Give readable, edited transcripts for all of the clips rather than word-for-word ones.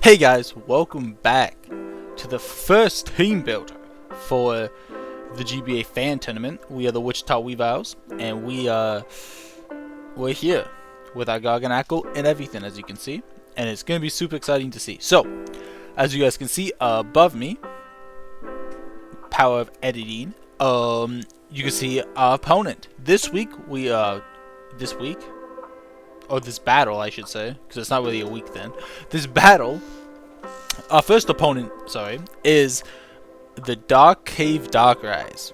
Hey guys, welcome back to the first team builder for the GBA fan tournament. We are the Witchita Weaviles, and we're here with our Garganackle and everything, as you can see, and it's gonna be super exciting to see. So, as you guys can see above me, power of editing. You can see our opponent. This battle, I should say, because it's not really a week then. This battle, our first opponent, is the Dark Cave Darkrais.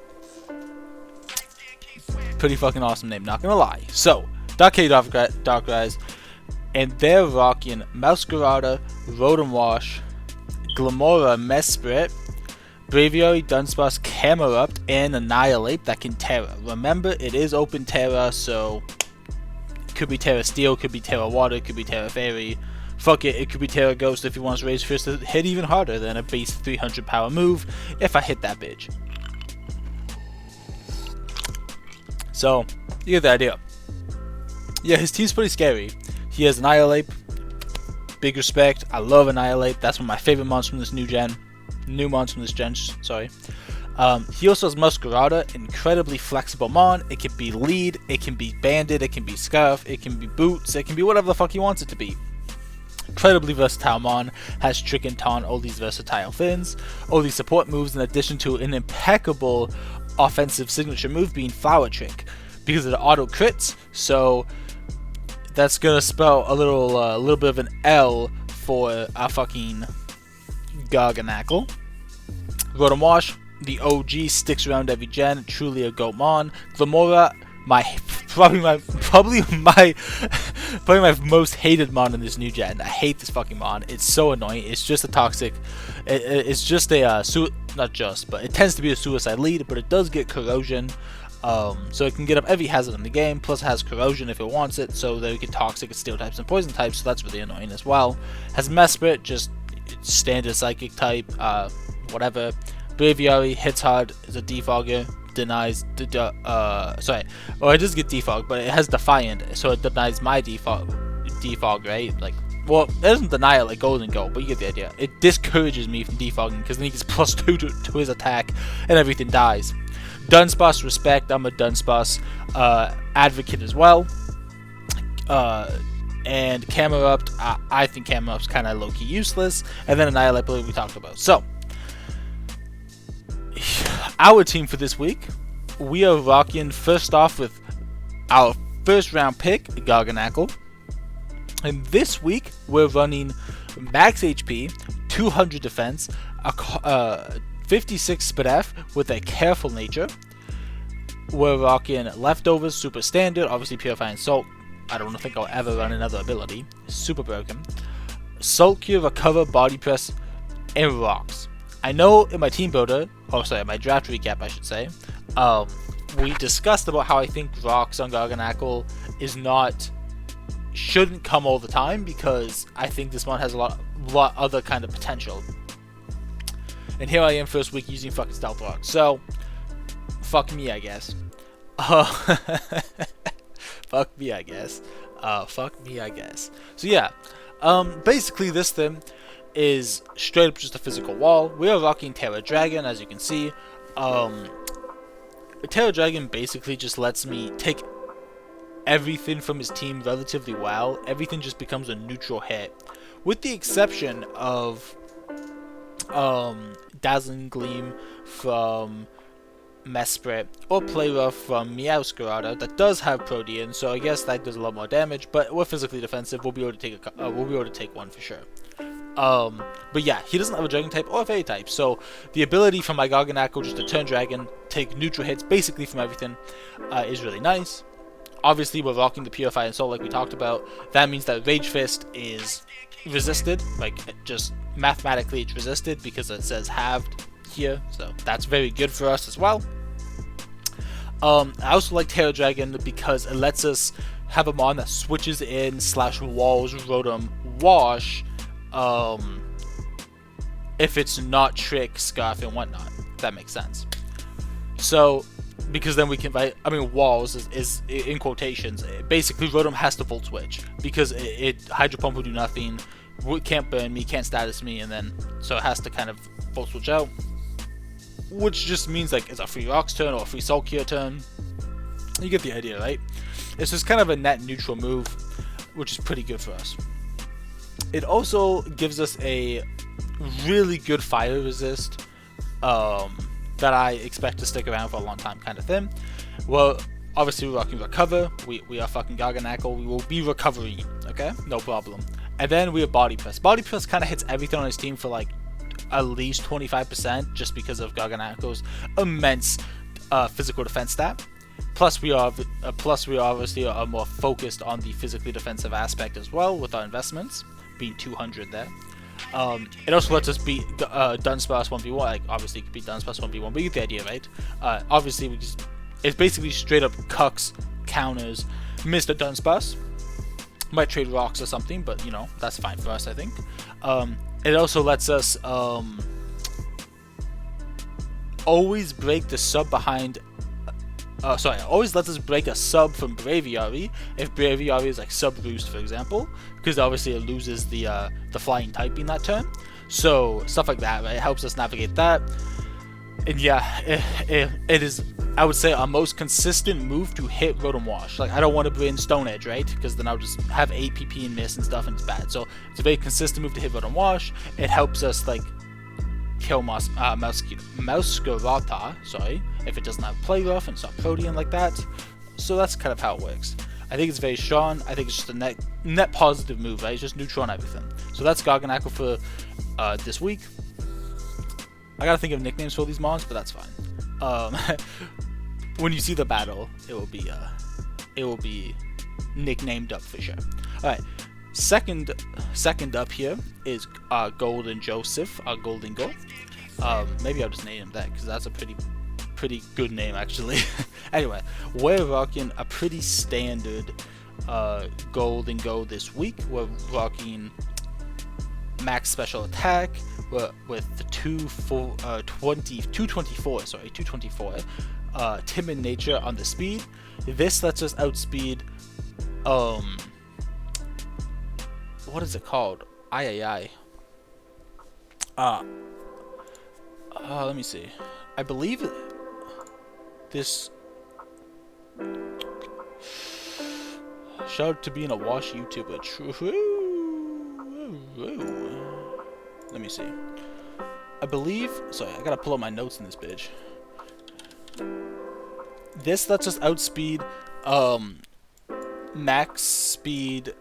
Pretty fucking awesome name, not gonna lie. So, Dark Cave Darkrais, and they're rocking Masquerada, Rotom Wash, Glamora, Mesprit, Braviary, Dunsparce, Camerupt, and Annihilate that can Terra. Remember, it is open Terra, so could be Terra Steel, could be Terra Water, could be Terra Fairy. Fuck it, it could be Terra Ghost if you want to raise Fist to hit even harder than a base 300 power move if I hit that bitch. So, you get the idea. Yeah, his team's pretty scary. He has Annihilate, big respect. I love Annihilate. That's one of my favorite mons from this new mons from this gen, sorry. He also has Masquerada, incredibly flexible mon. It can be lead, it can be bandit, it can be scarf, it can be boots, it can be whatever the fuck he wants it to be. Incredibly versatile mon, has trick and taunt, all these versatile things, all these support moves in addition to an impeccable offensive signature move being Flower Trick because of the auto crits. So that's gonna spell a little bit of an L for our fucking Garganackle. Rotom Wash, the OG, sticks around every gen, truly a GOAT mon. Glamora, probably my most hated mon in this new gen. I hate this fucking mon. It's so annoying. It's just a toxic. It's just a not just, but it tends to be a suicide lead. But it does get corrosion, so it can get up every hazard in the game. Plus, it has corrosion if it wants it, so they get toxic, steel types, and poison types. So that's really annoying as well. Has Mesprit, just standard psychic type, whatever. Braviary hits hard, is a defogger, denies it does get defog, but it has defiant, so it denies my defog, right? Like, well, it doesn't deny it like Golden Gold, but you get the idea. It discourages me from defogging because then he gets +2 to his attack and everything dies. Dunsparce, respect, I'm a Dunsparce advocate as well. And Camerupt, I think Camerupt's kind of low-key useless, and then Annihilate, we talked about. So, our team for this week, we are rocking first off with our first round pick, Garganackle. And this week, we're running max HP, 200 defense, 56 speed F with a careful nature. We're rocking leftovers, super standard, obviously Purifying Salt. I don't think I'll ever run another ability. Super broken. Salt Cure, Recover, Body Press, and Rocks. I know in my team builder, my draft recap I should say, we discussed about how I think Rocks on Garganackle shouldn't come all the time because I think this one has a lot other kind of potential. And here I am first week using fucking Stealth Rock. So, fuck me I guess. Fuck me I guess. So yeah, basically this thing is straight up just a physical wall. We are rocking Terra Dragon, as you can see. Terra Dragon basically just lets me take everything from his team relatively well. Everything just becomes a neutral hit, with the exception of Dazzling Gleam from Mesprit or Play Rough from Meowscarada that does have Protean, so I guess that does a lot more damage. But we're physically defensive. We'll be able to take one for sure. But yeah, he doesn't have a Dragon type or a Fairy type, so the ability from my Garganackle just to turn Dragon, take neutral hits basically from everything, is really nice. Obviously, we're rocking the Purify and Soul like we talked about. That means that Rage Fist is resisted, like just mathematically it's resisted because it says halved here, so that's very good for us as well. I also like Terra Dragon because it lets us have a mon that switches in /walls Rotom Wash if it's not Trick, Scarf, and whatnot. If that makes sense. So, because then we can, walls is in quotations. Basically, Rotom has to Volt Switch because Hydro Pump will do nothing. can't burn me, can't status me, and then so it has to kind of full switch out, which just means like it's a free rocks turn or a free soul cure turn. You get the idea, right? It's just kind of a net neutral move, which is pretty good for us. It also gives us a really good fire resist that I expect to stick around for a long time, kind of thing. Well, obviously we're rocking recover. We are fucking Garganackle. We will be recovering, okay? No problem. And then we have body press. Body press kind of hits everything on his team for like at least 25%, just because of Garganackle's immense physical defense stat. Plus we are obviously more focused on the physically defensive aspect as well with our investments being 200 there. It also lets us beat Dunsparce 1v1. Like obviously it could beat Dunsparce 1v1, but you get the idea, right? Obviously it's basically straight up cucks, counters, Mr. Dunsparce. Might trade rocks or something, but you know, that's fine for us, I think. It also lets us always break the sub behind. Always lets us break a sub from Braviary if Braviary is like sub boost, for example, because obviously it loses the flying typing that turn. So stuff like that, right? It helps us navigate that. And yeah, it is, I would say, our most consistent move to hit Rotom Wash. Like I don't want to bring Stone Edge, right? Because then I'll just have 8 PP and miss and stuff, and it's bad. So it's a very consistent move to hit Rotom Wash. It helps us like kill Mouskerata, sorry, if it doesn't have Play Rough and it's not Protean like that. So that's kind of how it works. I think it's very strong. I think it's just a net positive move, right? It's just neutral on everything. So that's Garganackle for this week. I gotta think of nicknames for these mons, but that's fine. When you see the battle, it will be nicknamed up for sure. All right. Second up here is Golden Joseph, Golden Go. Maybe I'll just name him that because that's a pretty good name actually. Anyway, we're rocking a pretty standard Golden Go this week. We're rocking max special attack with the 224 timid nature on the speed. This lets us outspeed what is it called? Let me see. I believe this. Shout out to being a Wash YouTuber. Let me see. I believe. Sorry, I gotta pull up my notes in this bitch. This lets us outspeed max speed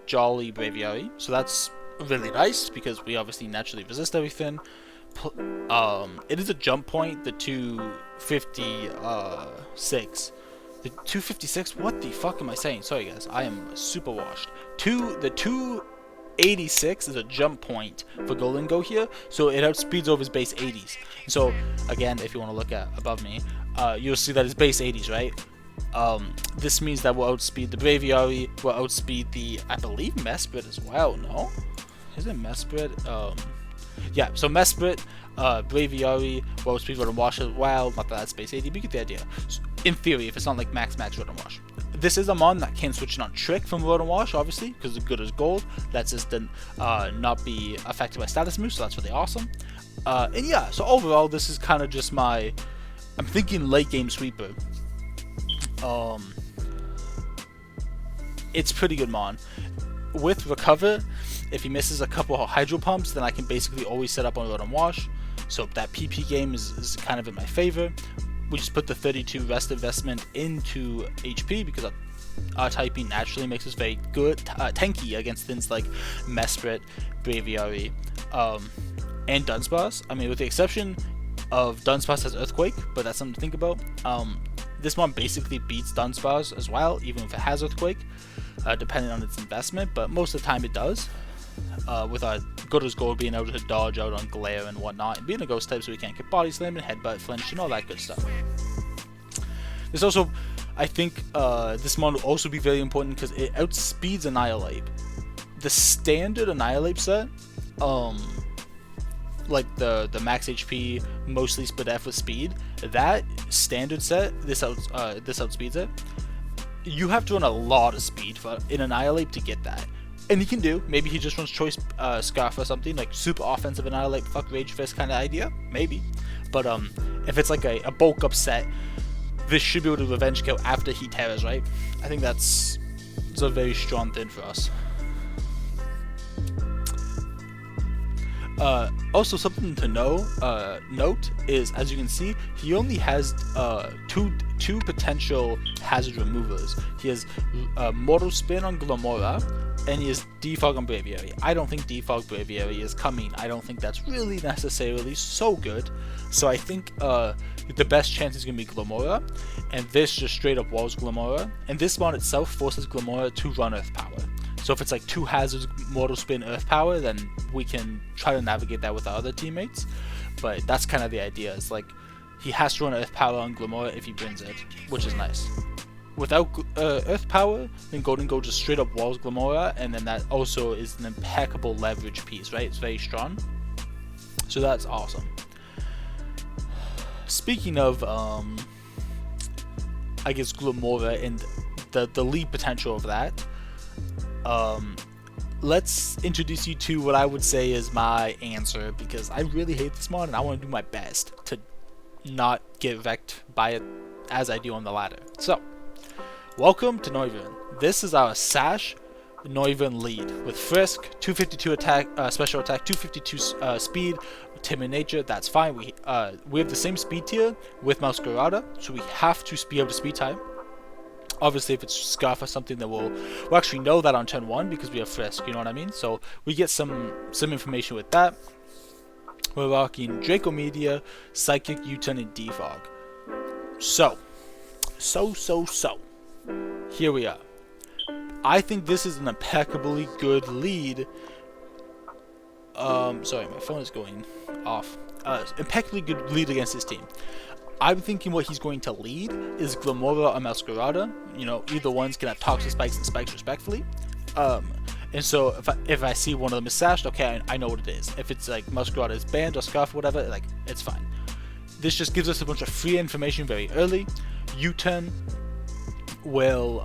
Jolly Braviary, so that's really nice because we obviously naturally resist everything. It is a jump point, the 256. The 256? What the fuck am I saying? Sorry guys, I am super washed. The 286 is a jump point for Golden Go here, so it outspeeds over his base 80s. So again, if you want to look at above me, you'll see that his base 80s, right? This means that we'll outspeed the Braviary, we'll outspeed the, I believe, Mesprit as well, no? Is it Mesprit? Yeah, so Mesprit, Braviary, will outspeed Rotom Wash as well, not that that's base 80, but you get the idea. So, in theory, if it's not like max Rotom Wash. This is a mon that can switch it on Trick from Rotom Wash, obviously, because it's good as gold. Lets us then not be affected by status moves, so that's really awesome. And yeah, so overall, this is kind of just I'm thinking late game sweeper. It's pretty good mon. With recover, if he misses a couple of hydro pumps, then I can basically always set up on Rotom Wash. So that PP game is kind of in my favor. We just put the 32 rest investment into HP because our typing naturally makes us very good, tanky against things like Mesprit, Braviary, and Dunsparce. I mean, with the exception of Dunsparce has Earthquake, but that's something to think about. This one basically beats Dunsparce as well, even if it has Earthquake, depending on its investment, but most of the time it does. With our good as gold being able to dodge out on Glare and whatnot, and being a ghost type so we can't get body slam and headbutt, flinch, and all that good stuff. There's also, I think, this mon will also be very important because it outspeeds Annihilate. The standard Annihilate set, like the max HP, mostly split F with speed, that standard set, this outspeeds it. You have to run a lot of speed in Annihilate to get that. And he can do. Maybe he just runs Choice Scarf or something, like super offensive Annihilate, fuck Rage Fist kind of idea. Maybe. But if it's like a bulk up set, this should be able to revenge kill after he tears, right? I think it's a very strong thing for us. Also, something to note is, as you can see, he only has two potential hazard removers. He has Mortal Spin on Glamora, and he has Defog on Braviary. I don't think Defog Braviary is coming. I don't think that's really necessarily so good. So I think the best chance is going to be Glamora, and this just straight up walls Glamora. And this mod itself forces Glamora to run Earth Power. So if it's like 2 hazards, Mortal Spin, Earth Power, then we can try to navigate that with our other teammates. But that's kind of the idea. It's like he has to run Earth Power on Glamora if he brings it, which is nice. Without Earth Power, then Golden Gold just straight up walls Glamora, and then that also is an impeccable leverage piece, right? It's very strong. So that's awesome. Speaking of, I guess, Glamora and the lead potential of that, let's introduce you to what I would say is my answer, because I really hate this mod and I want to do my best to not get wrecked by it as I do on the ladder. So, welcome to Noivern. This is our Sash Noivern lead with Frisk, 252 attack, special attack, 252 speed, timid nature. That's fine. We have the same speed tier with Masquerada, so we have to be able to speed time. Obviously, if it's Scarf or something, then we'll actually know that on turn 1 because we have Frisk, you know what I mean? So we get some information with that. We're rocking Draco Media, Psychic, U-Turn, and Defog. So. Here we are. I think this is an impeccably good lead. Sorry, my phone is going off. Impeccably good lead against this team. I'm thinking what he's going to lead is Glamora or Masquerada. You know, either one's can have Toxic Spikes and Spikes respectfully. And so if I see one of them is sashed, okay, I know what it is. If it's like Masquerada is banned or Scarf or whatever, like, it's fine. This just gives us a bunch of free information very early. U-Turn will,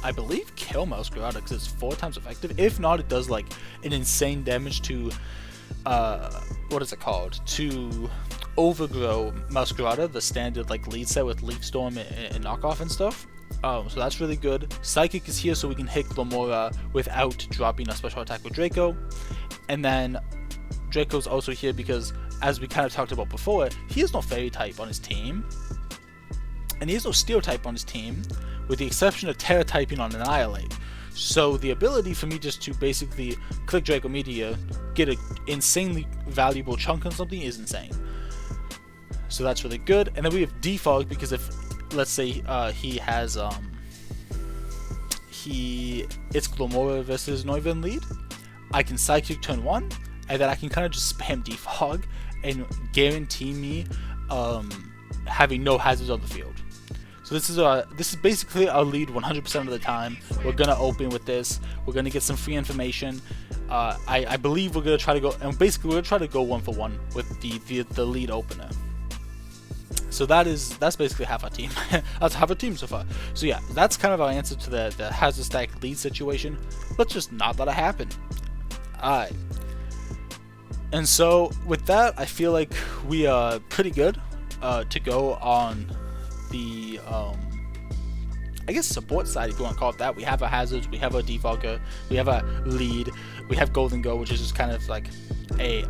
I believe, kill Masquerada because it's 4 times effective. If not, it does like an insane damage to, what is it called? To overgrow Masquerada, the standard like lead set with Leaf Storm and knockoff and stuff. So that's really good. Psychic is here so we can hit Glamora without dropping a special attack with Draco. And then Draco's also here because, as we kind of talked about before, he has no Fairy type on his team. And he has no Steel type on his team, with the exception of Terra typing on Annihilate. So the ability for me just to basically click Draco Media, get an insanely valuable chunk on something is insane. So that's really good. And then we have Defog because if, let's say, he has, it's Glamora versus Noivern lead, I can Psychic turn 1, and then I can kind of just spam Defog and guarantee me having no hazards on the field. So this is basically our lead 100% of the time. We're gonna open with this. We're gonna get some free information. I believe we're gonna try to go, and basically we're gonna try to go 1-for-1 with the lead opener. So that's basically half our team. That's half our team so far. So yeah, that's kind of our answer to the hazard stack lead situation. Let's just not let it happen. Alright. And so with that, I feel like we are pretty good to go on the I guess support side, if you want to call it that. We have our hazards, we have our defogger, we have our lead, we have Golden Go, which is just kind of like an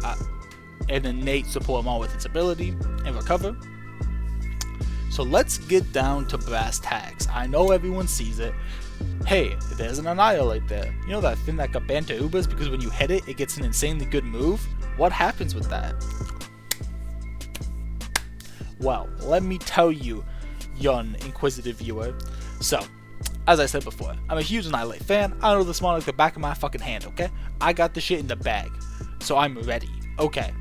innate support mod with its ability and recover. So let's get down to brass tacks. I know everyone sees it. Hey, there's an Annihilate there. You know that thing that got banned to Ubers because when you hit it, it gets an insanely good move? What happens with that? Well, let me tell you, young inquisitive viewer. So, as I said before, I'm a huge Annihilate fan. I know this mod like the back of my fucking hand, okay? I got the shit in the bag. So I'm ready. Okay.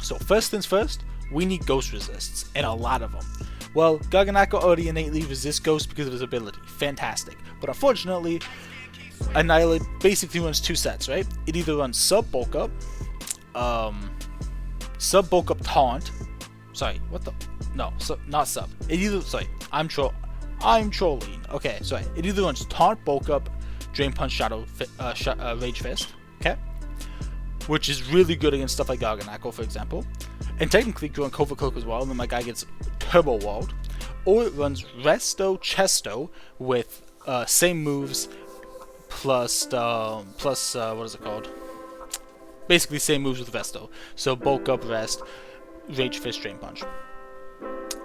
So first things first, we need ghost resists, and a lot of them. Well, Garganako already innately resists ghost because of his ability. Fantastic. But unfortunately, Annihilate basically runs 2 sets, right? It either runs sub bulk up taunt. Sorry, what the? No, not sub. It either, sorry, I'm troll. I'm trolling. Okay, so it either runs Taunt, Bulk Up, Drain Punch, Rage Fist, okay? Which is really good against stuff like Garganacl, for example. And technically, it can run Covert Cloak as well, and then my guy gets Turbo Walled. Or it runs Resto, Chesto with same moves plus what is it called? Basically, same moves with Resto. So Bulk Up, Rest, Rage Fist, Drain Punch.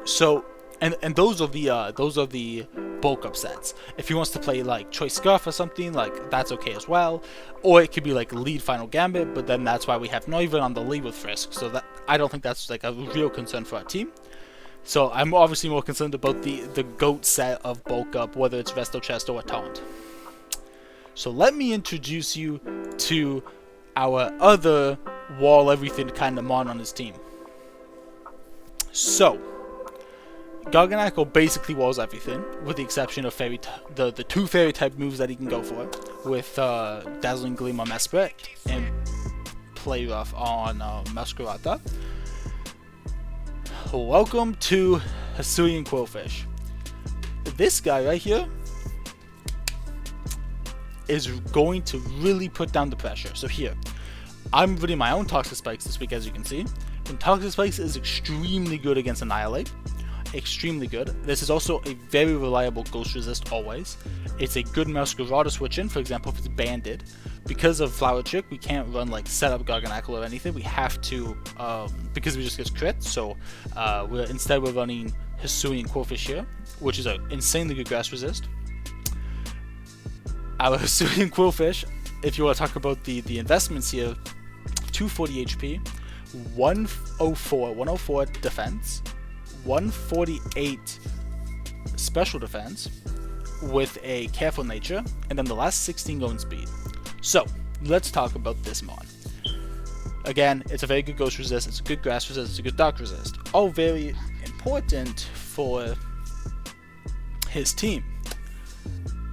So, and those are the bulk up sets. If he wants to play like Choice Scarf or something, like that's okay as well. Or it could be like lead Final Gambit, but then that's why we have Noivern on the lead with Frisk. So that I don't think that's like a real concern for our team. So I'm obviously more concerned about the GOAT set of bulk up, whether it's Resto, Chesto, or Taunt. So let me introduce you to our other wall everything kind of mon on his team. So Garganacl basically walls everything, with the exception of the two fairy type moves that he can go for, with Dazzling Gleam on Mesprit and Play Rough on Masquerada. Welcome to Hisuian Quillfish. This guy right here is going to really put down the pressure. So here, I'm running my own Toxic Spikes this week, as you can see. And Toxic Spikes is extremely good against Annihilate. Extremely good. This is also a very reliable Ghost Resist always. It's a good Masquerada switch in, for example, if it's banded. Because of Flower Chick, we can't run like setup Garganacl or anything. We have to, because we just get crit. So instead we're running Hisuian Quillfish here, which is an insanely good Grass Resist. Our Hisuian Quillfish, if you want to talk about the investments here, 240 HP, 104 defense, 148 special defense with a careful nature, and then the last 16 going speed. So let's talk about this mon. Again, it's a very good Ghost Resist, it's a good Grass Resist, it's a good Dark Resist, all very important for his team.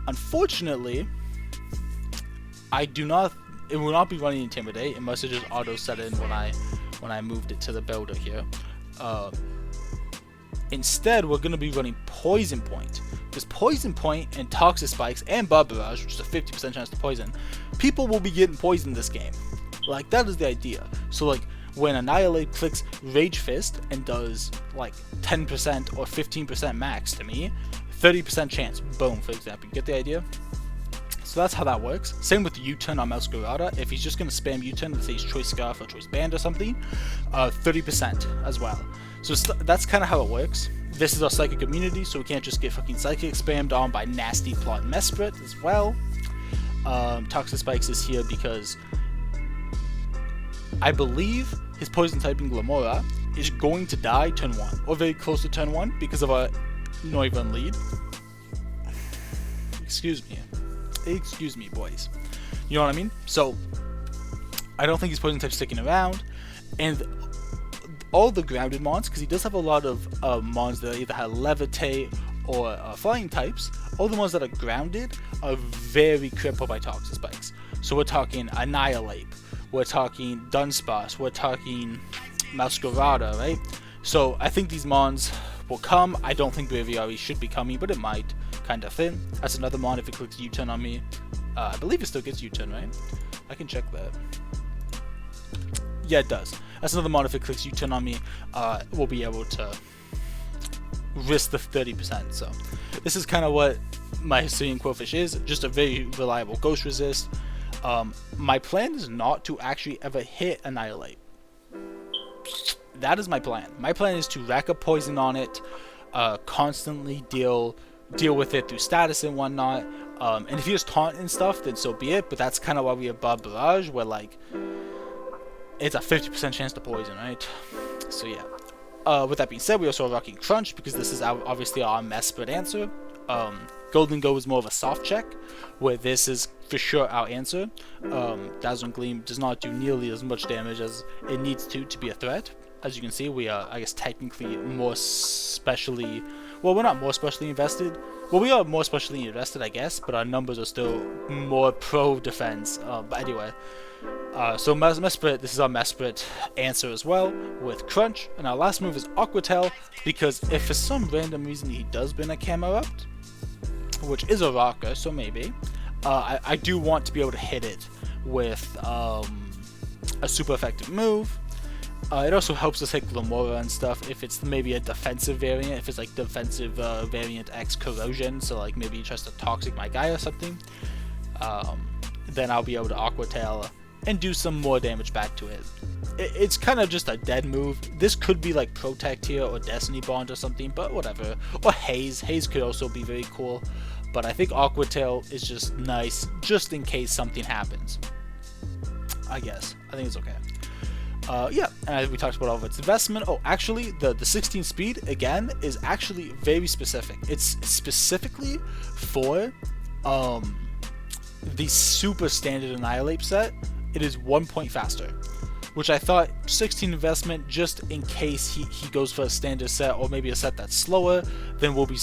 Unfortunately, it will not be running Intimidate. It must have just auto set in when I moved it to the builder here. Instead, we're going to be running Poison Point, because Poison Point and Toxic Spikes and Barb Barrage, which is a 50% chance to poison, people will be getting poisoned this game. Like, that is the idea. So like, when Annihilate clicks Rage Fist and does like 10% or 15% max to me, 30% chance, boom, for example. You get the idea? So that's how that works. Same with U-turn on Masquerada. If he's just going to spam U-turn, let's say he's Choice Scarf or Choice Band or something, 30% as well. So that's kind of how it works. This is our Psychic immunity, so we can't just get fucking Psychic spammed on by nasty plot Mesprit as well. Toxic Spikes is here because I believe his Poison typing Glamora is going to die turn 1, or very close to turn 1, because of our Noivern lead. Excuse me, boys. You know what I mean? So I don't think his Poison type sticking around, and all the grounded mons, because he does have a lot of mons that either have Levitate or Flying types. All the ones that are grounded are very crippled by Toxic Spikes. So we're talking Annihilate, we're talking Dunsparce, we're talking Masquerada, right? So I think these mons will come. I don't think Braviary should be coming, but it might, kind of thing. That's another mon if it clicks U-turn on me. I believe it still gets U-turn, right? I can check that. Yeah, it does. That's another mon if it clicks U-turn on me. We'll be able to risk the 30%. So this is kind of what my Hisuian Quillfish is. Just a very reliable Ghost Resist. My plan is not to actually ever hit Annihilate. That is my plan. My plan is to rack up poison on it, constantly deal with it through status and whatnot. And if he has taunt and stuff, then so be it. But that's kind of why we have Barb Barrage, where like it's a 50% chance to poison, right? So yeah. With that being said, we also are rocking Crunch, because this is obviously our Mesprit answer. Golden Go is more of a soft check, where this is for sure our answer. Dazzling Gleam does not do nearly as much damage as it needs to be a threat. As you can see, we are, I guess, technically more specially... Well, we're not more specially invested. Well, we are more specially invested, I guess, but our numbers are still more pro-defense. But anyway, so Mesprit, this is our Mesprit answer as well, with Crunch. And our last move is Aqua Tail, because if for some random reason he does bring a Camerupt, which is a rocker, so maybe. I do want to be able to hit it with a super effective move. It also helps us hit Glamora and stuff if it's maybe a defensive variant, if it's like defensive variant X corrosion, so like maybe he tries to toxic my guy or something. Then I'll be able to Aqua Tail and do some more damage back to it. It's kind of just a dead move. This could be like Protect here or Destiny Bond or something, but whatever. Or Haze. Haze could also be very cool. But I think Aqua Tail is just nice, just in case something happens. I guess. I think it's okay. Yeah, and as we talked about all of its investment. Oh, actually, the 16 speed, again, is actually very specific. It's specifically for the super standard Annihilate set. It is 1 point faster, which I thought 16 investment just in case he goes for a standard set or maybe a set that's slower, then we'll be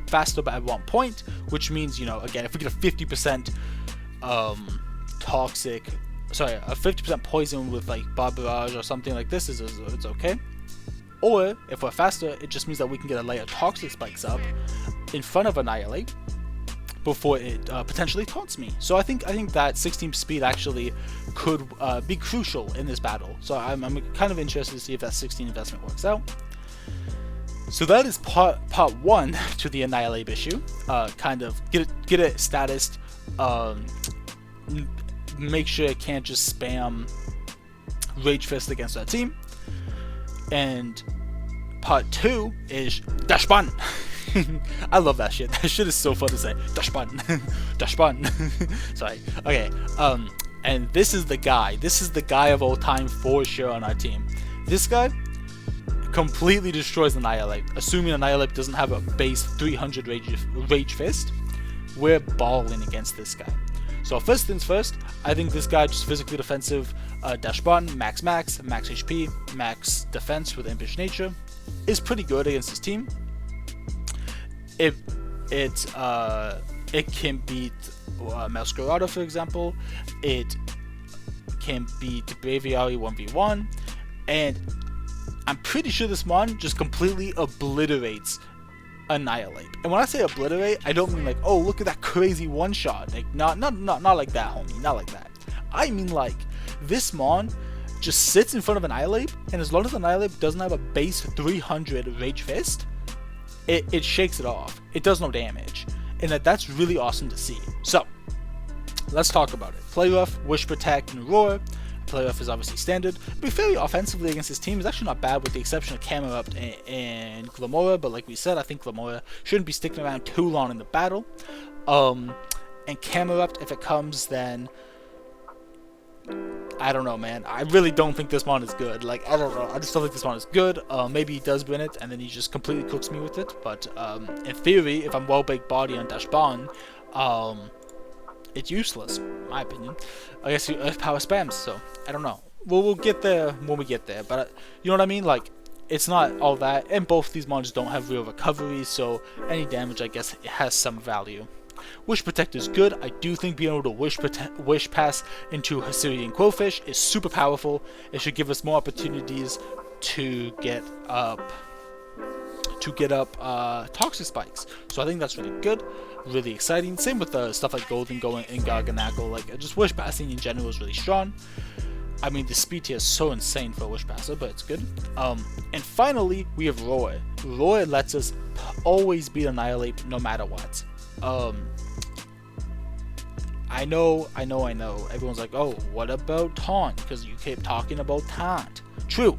faster by 1 point, which means, you know, again, if we get a 50% toxic, sorry, a 50% poison with like Barbarage or something like this, it's okay. Or if we're faster, it just means that we can get a layer of toxic spikes up in front of Annihilate before it potentially taunts me. So I think that 16 speed actually could be crucial in this battle. So I'm kind of interested to see if that 16 investment works out. So that is part 1 to the Annihilate issue. Kind of get it statused. Make sure it can't just spam Rage Fist against our team. And part 2 is Dashban. I love that shit. That shit is so fun to say. Dashban. Dashban. Sorry. Okay. And this is the guy. This is the guy of all time for sure on our team. This guy completely destroys Annihilate. Assuming Annihilate doesn't have a base 300 Rage Fist, we're balling against this guy. So first things first, I think this guy just physically defensive, Dashban, max HP, max defense with Impish Nature, is pretty good against his team. It can beat Masquerada, for example. It can beat Braviary 1v1, and I'm pretty sure this mon just completely obliterates Annihilate. And when I say obliterate, I don't mean like, oh, look at that crazy one shot. Like, not like that, homie. Not like that. I mean like this mon just sits in front of Annihilate, and as long as Annihilate doesn't have a base 300 Rage Fist, it shakes it off. It does no damage, and that's really awesome to see. So let's talk about it. Play rough, Wish Protect, and Roar. Play rough is obviously standard. Be fairly offensively against his team is actually not bad, with the exception of Camerupt and Glamora. But like we said, I think Glamora shouldn't be sticking around too long in the battle. And Camerupt, if it comes, then I don't know, man. I really don't think this mon is good. Like, I don't know. I just don't think this mon is good. Maybe he does win it, and then he just completely cooks me with it. But in theory, if I'm well-baked body on Dashban, it's useless, in my opinion. I guess he power spams, so I don't know. We'll get there when we get there. But you know what I mean? Like, it's not all that. And both these mons don't have real recovery, so any damage, I guess, it has some value. Wish Protect is good. I do think being able to Wish Pass into Hysterian Quillfish is super powerful. It should give us more opportunities to get up Toxic Spikes. So I think that's really good, really exciting. Same with the stuff like Golden Going and Garganackle. Like, just Wish Passing in general is really strong. I mean, the speed here is so insane for a Wish Passer, but it's good. And finally, we have Roar. Roar lets us always beat Annihilate no matter what. I know. Everyone's like, oh, what about Taunt? Because you keep talking about Taunt. True.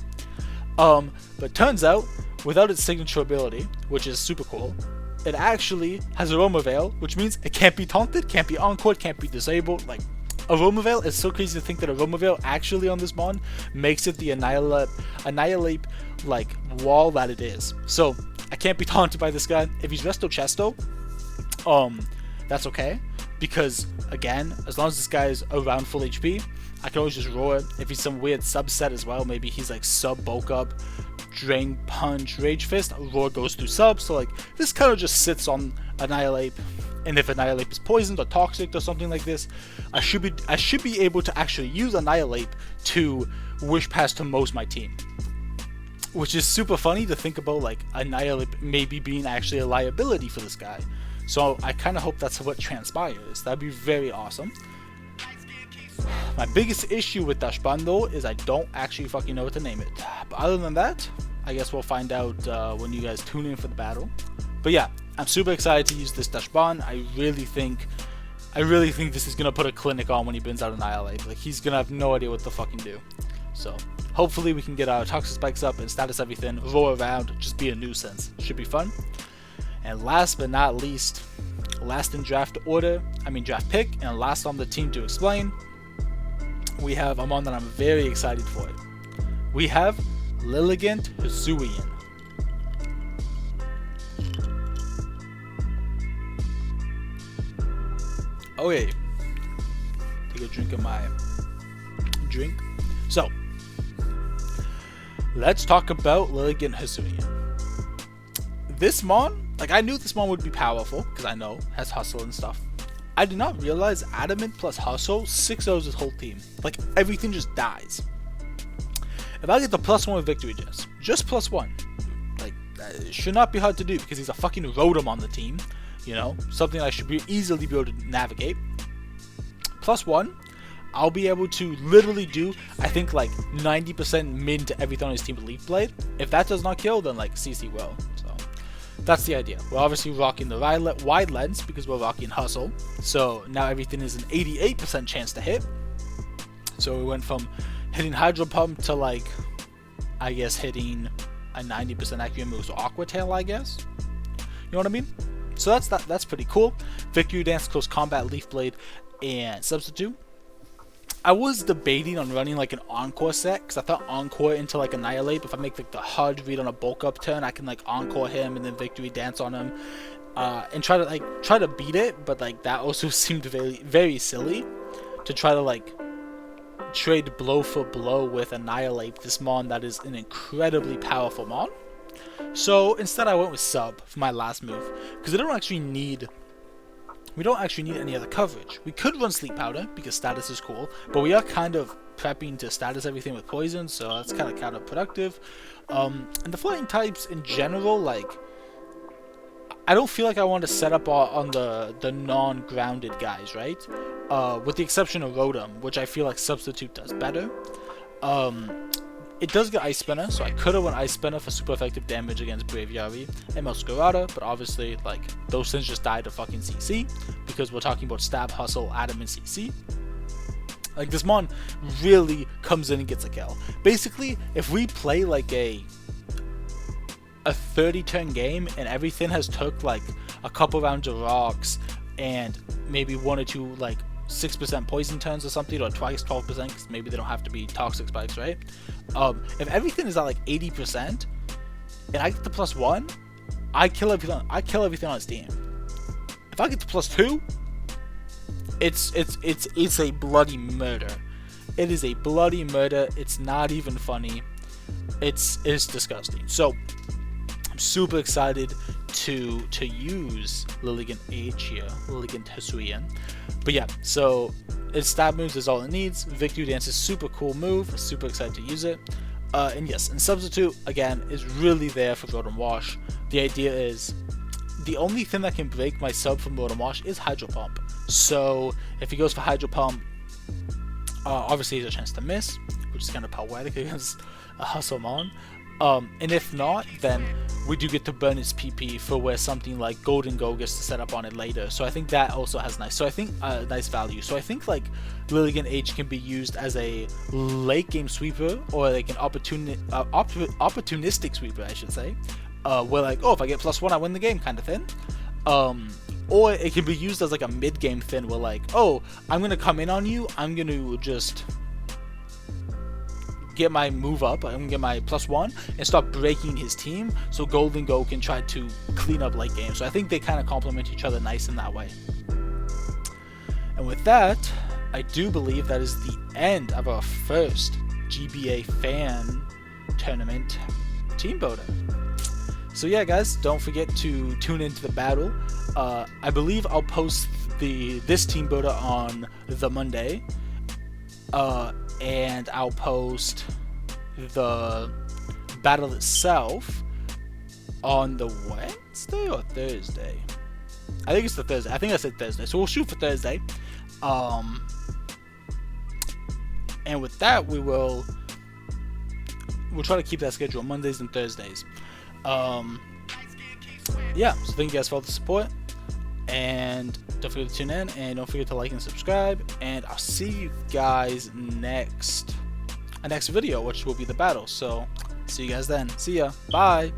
But turns out, without its signature ability, which is super cool, it actually has Aroma Veil, which means it can't be taunted, can't be encored, can't be disabled. Like, Aroma Veil is so crazy to think that Aroma Veil actually on this mon makes it the Annihilate like wall that it is. So I can't be taunted by this guy. If he's Resto Chesto, that's okay, because again, as long as this guy is around full HP, I can always just Roar. If he's some weird subset as well, maybe he's like sub bulk up, Drain Punch, Rage Fist, Roar goes through sub, so like this kind of just sits on Annihilate, and if Annihilate is poisoned or toxic or something like this, I should be able to actually use Annihilate to Wish Pass to most my team. Which is super funny to think about, like Annihilate maybe being actually a liability for this guy. So I kind of hope that's what transpires. That'd be very awesome. My biggest issue with Dashban though is I don't actually fucking know what to name it. But other than that, I guess we'll find out when you guys tune in for the battle. But yeah, I'm super excited to use this Dashban. I really think this is gonna put a clinic on when he burns out Annihilate. Like, he's gonna have no idea what to fucking do. So hopefully we can get our toxic spikes up and status everything, roll around, just be a nuisance. Should be fun. And last but not least, last in draft pick, and last on the team to explain, we have a mon that I'm very excited for. We have Lilligant Hisuian. Okay, take a drink of my drink. So, let's talk about Lilligant Hisuian. This mon, like, I knew this mon would be powerful, because I know, has hustle and stuff. I did not realize Adamant plus hustle 6-0s his whole team. Like, everything just dies. If I get the +1 with victory just +1, like, it should not be hard to do, because he's a fucking Rotom on the team. You know, something I should easily be able to navigate. +1, I'll be able to literally do, I think, like 90% min to everything on his team with Leaf Blade. If that does not kill, then like CC will. So that's the idea. We're obviously rocking the wide lens because we're rocking hustle. So now everything is an 88% chance to hit. So we went from hitting Hydro Pump to, like, I guess hitting a 90% accurate move, so Aqua Tail, I guess. You know what I mean? So that's pretty cool. Victory Dance, Close Combat, Leaf Blade, and Substitute. I was debating on running like an Encore set, because I thought Encore into like Annihilate. If I make like the hard read on a bulk up turn, I can like Encore him and then Victory Dance on him, and try to beat it. But like that also seemed very, very silly to try to like trade blow for blow with Annihilate, this mon that is an incredibly powerful mon. So instead I went with Sub for my last move, because we don't actually need any other coverage. We could run Sleep Powder because status is cool, but we are kind of prepping to status everything with poison, so that's kind of counterproductive. And the flying types in general, like, I don't feel like I want to set up on the non-grounded guys, right? With the exception of Rotom, which I feel like Substitute does better. It does get Ice Spinner, so I could have went Ice Spinner for super effective damage against Braviary and Masquerada, but obviously, like, those things just died to fucking CC, because we're talking about Stab, Hustle, Adam, and CC. Like, this mon really comes in and gets a kill. Basically, if we play, like, a 30-turn game, and everything has took, like, a couple rounds of rocks, and maybe 1 or 2, like, 6% poison turns or something, or twice 12%, because maybe they don't have to be toxic spikes, right? If everything is at like 80% and I get the +1, I kill everything on his team. If I get the +2, it's a bloody murder. It is a bloody murder. It's not even funny. It's disgusting. So I'm super excited to use Lilligant H here, Lilligant Hisuian. But yeah, so its stab moves is all it needs. Victory Dance is super cool move. Super excited to use it. And yes, and Substitute again is really there for Rotom Wash. The idea is the only thing that can break my sub from Rotom Wash is Hydro Pump. So if he goes for Hydro Pump, obviously he has a chance to miss, which is kind of poetic against a Hustle Mon. And if not, then we do get to burn its PP for where something like Golden Go gets to set up on it later. So I think that also has nice. So I think nice value. So I think like Lilligant H can be used as a late game sweeper, or like an opportunistic sweeper, I should say. Where like, oh, if I get +1, I win the game, kind of thing. Or it can be used as like a mid game thing, where like, oh, I'm gonna come in on you. I'm gonna just get my move up, I'm gonna get my +1 and start breaking his team, so Golden Go can try to clean up late game. So I think they kind of complement each other nice in that way. And with that, I do believe that is the end of our first GBA fan tournament team builder. So yeah, guys, don't forget to tune into the battle. I believe I'll post this team builder on the Monday. And I'll post the battle itself on the Wednesday or Thursday. I think it's the Thursday. I think I said Thursday. So we'll shoot for Thursday. And with that, we'll try to keep that schedule Mondays and Thursdays. Yeah, so thank you guys for all the support, and don't forget to tune in, and don't forget to like and subscribe, and I'll see you guys next video, which will be the battle. So see you guys then. See ya. Bye.